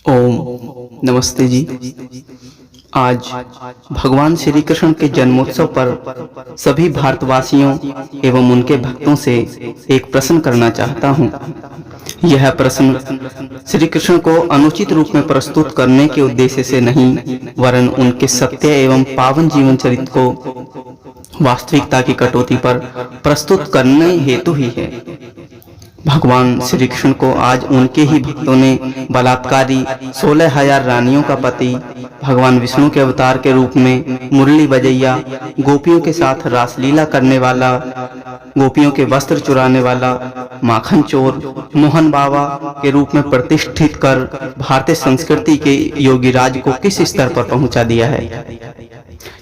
ओम नमस्ते जी। आज भगवान श्री कृष्ण के जन्मोत्सव पर सभी भारतवासियों एवं उनके भक्तों से एक प्रश्न करना चाहता हूँ। यह प्रश्न श्री कृष्ण को अनुचित रूप में प्रस्तुत करने के उद्देश्य से नहीं, वरन उनके सत्य एवं पावन जीवन चरित्र को वास्तविकता की कटौती पर प्रस्तुत करने हेतु ही है। भगवान श्री कृष्ण को आज उनके ही भक्तों ने बलात्कारी 16,000 रानियों का पति, भगवान विष्णु के अवतार के रूप में मुरली बजैया, गोपियों के साथ रासलीला करने वाला, गोपियों के वस्त्र चुराने वाला, माखन चोर, मोहन बाबा के रूप में प्रतिष्ठित कर भारतीय संस्कृति के योगीराज को किस स्तर पर पहुंचा दिया है।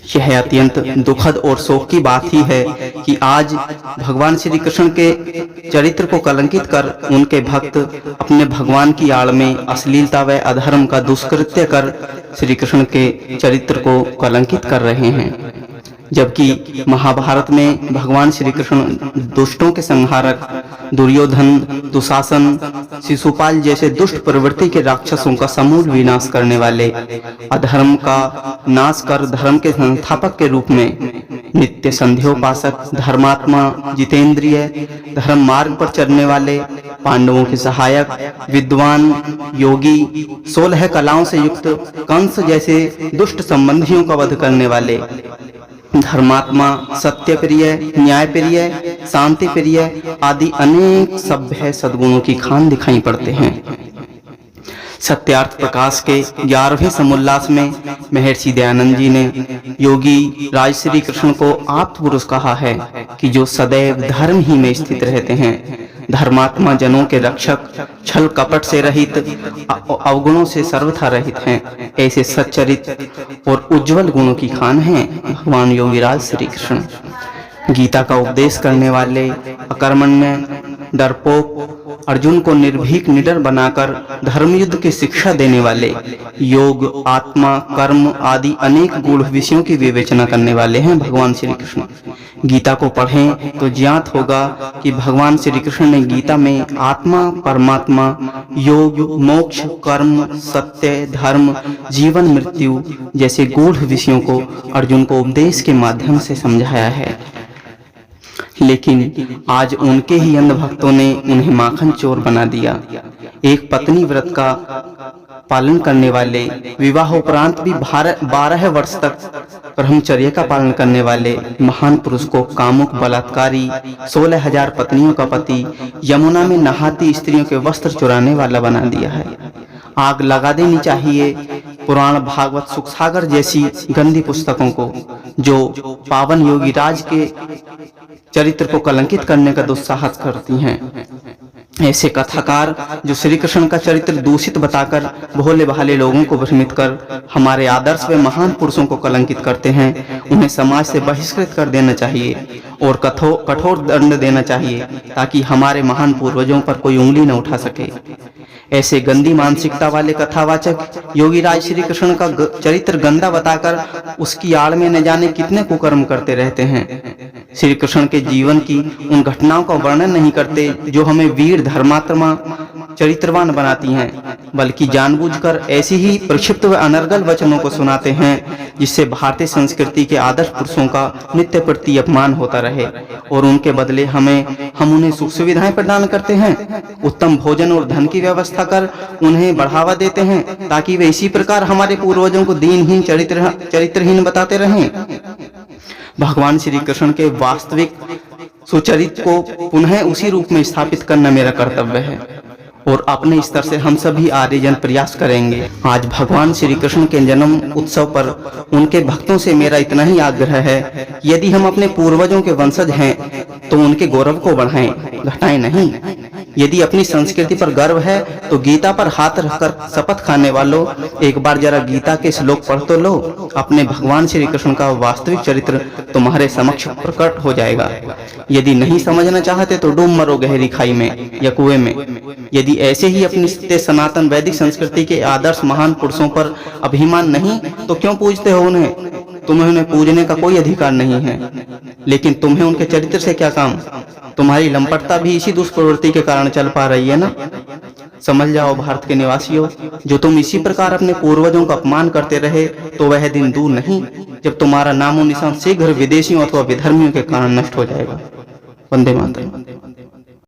यह अत्यंत दुखद और शोक की बात ही है कि आज भगवान श्री कृष्ण के चरित्र को कलंकित कर उनके भक्त अपने भगवान की आड़ में अश्लीलता व अधर्म का दुष्कृत्य कर श्री कृष्ण के चरित्र को कलंकित कर रहे हैं। जबकि महाभारत में भगवान श्री कृष्ण दुष्टों के संहारक, दुर्योधन, दुशासन, शिशुपाल जैसे दुष्ट प्रवृत्ति के राक्षसों का समूल विनाश करने वाले, अधर्म का नाश कर धर्म के संस्थापक के रूप में नित्य संध्योपासक, धर्मात्मा, जितेंद्रिय, धर्म मार्ग पर चलने वाले, पांडवों के सहायक, विद्वान, योगी, 16 कलाओं से युक्त कंस जैसे दुष्ट संबंधियों का वध करने वाले, धर्मात्मा, सत्य प्रिय, न्याय प्रिय, शांति प्रिय आदि अनेक सभ्य सद्गुणों की खान दिखाई पड़ते हैं। सत्यार्थ प्रकाश के 11वें समुल्लास में महर्षि दयानंद जी ने योगी राज श्री कृष्ण को आप्त पुरुष कहा है कि जो सदैव धर्म ही में स्थित रहते हैं, धर्मात्मा जनों के रक्षक, छल कपट से रहित, अवगुणों से सर्वथा रहित हैं, ऐसे सच्चरित और उज्जवल गुणों की खान हैं भगवान योगीराज श्री कृष्ण। गीता का उपदेश करने वाले, अकर्मण्य, डरपोक, अर्जुन को निर्भीक निडर बनाकर धर्मयुद्ध की शिक्षा देने वाले, योग, आत्मा, कर्म आदि अनेक गूढ़ विषयों की विवेचना करने वाले हैं भगवान श्री कृष्ण। गीता को पढ़ें तो ज्ञात होगा कि भगवान श्री कृष्ण ने गीता में आत्मा, परमात्मा, योग, मोक्ष, कर्म, सत्य, धर्म, जीवन, मृत्यु जैसे गूढ़ विषयों को अर्जुन को उपदेश के माध्यम से समझाया है। लेकिन आज उनके ही अंध भक्तों ने उन्हें माखन चोर बना दिया। एक पत्नी व्रत का पालन करने वाले, विवाह उपरांत भी 12 वर्ष तक ब्रह्मचर्य का पालन करने वाले महान पुरुष को कामुक, बलात्कारी, 16,000 पत्नियों का पति, यमुना में नहाती स्त्रियों के वस्त्र चुराने वाला बना दिया है। आग लगा देनी चाहिए पुराण, भागवत, सुखसागर जैसी गंदी पुस्तकों को जो पावन योगीराज के चरित्र को कलंकित करने का दुस्साहस करती हैं। ऐसे कथाकार जो श्री कृष्ण का चरित्र दूषित बताकर भोले भाले लोगों को भ्रमित कर हमारे आदर्श व महान पुरुषों को कलंकित करते हैं, उन्हें समाज से बहिष्कृत कर देना चाहिए और कठोर दंड देना चाहिए ताकि हमारे महान पूर्वजों पर कोई उंगली न उठा सके। ऐसे गंदी मानसिकता वाले कथावाचक योगीराज श्री कृष्ण का चरित्र गंदा बताकर उसकी आड़ में न जाने कितने कुकर्म करते रहते हैं। श्री कृष्ण के जीवन की उन घटनाओं का वर्णन नहीं करते जो हमें वीर, धर्मात्मा, चरित्रवान बनाती हैं, बल्कि जानबूझकर ऐसी ही प्रक्षिप्त व अनर्गल वचनों को सुनाते हैं जिससे भारतीय संस्कृति के आदर्श पुरुषों का नित्य प्रति अपमान होता रहे और उनके बदले हम उन्हें सुख सुविधाएं प्रदान करते हैं, उत्तम भोजन और धन की व्यवस्था कर उन्हें बढ़ावा देते हैं ताकि वे इसी प्रकार हमारे पूर्वजों को दीनहीन, चरित्रहीन बताते रहें। भगवान श्री कृष्ण के वास्तविक सुचरित्र को पुनः उसी रूप में स्थापित करना मेरा कर्तव्य है और अपने स्तर से हम सभी आर्यजन प्रयास करेंगे। आज भगवान श्री कृष्ण के जन्म उत्सव पर उनके भक्तों से मेरा इतना ही आग्रह है कि यदि हम अपने पूर्वजों के वंशज हैं तो उनके गौरव को बढ़ाएं, घटाएं नहीं। यदि अपनी संस्कृति पर गर्व है तो गीता पर हाथ रखकर शपथ खाने वालों, एक बार जरा गीता के श्लोक पढ़ तो लो। अपने भगवान श्री कृष्ण का वास्तविक चरित्र तुम्हारे समक्ष प्रकट हो जाएगा। यदि नहीं समझना चाहते तो डूब मरो गहरी खाई में या कुएं में। यदि ऐसे ही अपनी सनातन वैदिक संस्कृति के आदर्श महान पुरुषों पर अभिमान नहीं तो क्यों पूजते हो उन्हें? तुम्हें उन्हें पूजने का कोई अधिकार नहीं है, लेकिन तुम्हें उनके चरित्र से क्या काम? तुम्हारी लंपटता भी इसी दुष्प्रवृत्ति के कारण चल पा रही है ना। समझ जाओ भारत के निवासियों, जो तुम इसी प्रकार अपने पूर्वजों का अपमान करते रहे तो वह दिन दूर नहीं जब तुम्हारा नामो निशान शीघ्र विदेशियों अथवा विधर्मियों के कारण नष्ट हो जाएगा। वंदे मातरम।